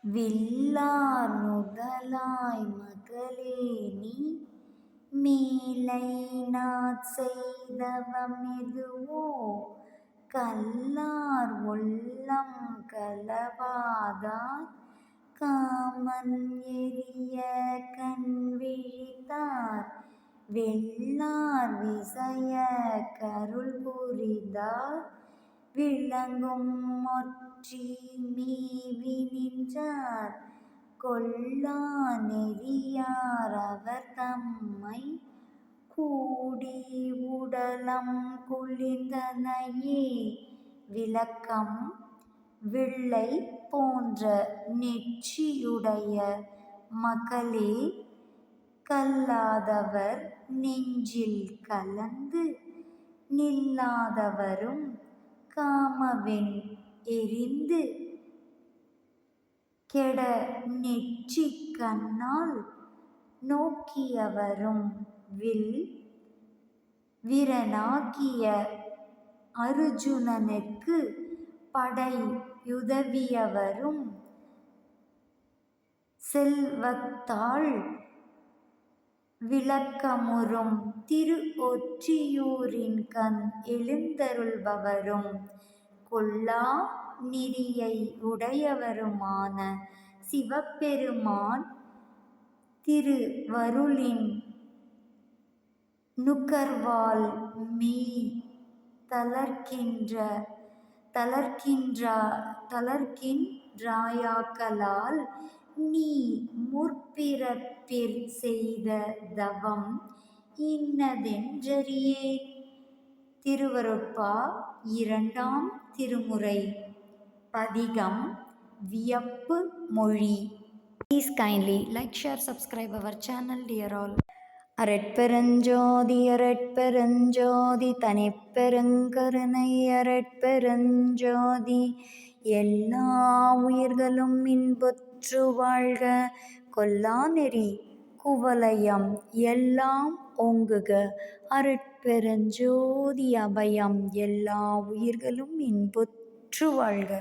வில்லார் நுதலாய் மகளேநீ மீலைநாட் செய்தவ மெதுவோ கல்லார் உள்ளம் களவாதார் காமன் எரிய கண்விழித்தார் வெல்லார் விசய கருள்புரிதார் விளங்கும் ஒற்றி மீவி நின்றார் கொல்லா நெறியார் அவர் தம்மை கூடி உடலம் குளிர்ந்தனையே விளக்கம் வில்லை போன்ற நெற்றியுடைய மகளே கல்லாதவர் நெஞ்சில் கலந்து நில்லாதவரும் காமவென் எரிந்து கெட நெற்றிக் கண்ணால் நோக்கியவரும் வில் வீரனாகிய அருச்சுனனுக்கு படையுதவியவரும் செல்வத்தால் விளக்கமுறும் திரு ஒற்றியூரின்கண் எழுந்தருள்பவரும் கொல்லா நெறியை உடையவருமான சிவபெருமான் திருவருளின் நுகர்வால் மெய் தளர்கின்றாயாகலால் நீ முற்பிறப்பிற் செய்த தவம் இன்னதென்றறியேன். திருவருட்பா இரண்டாம் திருமுறை பதிகம் வியப்பு மொழி. Please kindly like, share, subscribe our channel, dear all. அரட்பெருஞ்சோதி அரட்பெருஞ்சோதி தனிப்பெருங்கருணை அரட்பெருஞ்சோதி எல்லா உயிர்களும் இன்புற்று வாழ்க கொல்லா நெறி குவலயம் எல்லாம் ஓங்குக அரட்பெருஞ்சோதி அபயம் எல்லா உயிர்களும் இன்புற்று வாழ்க.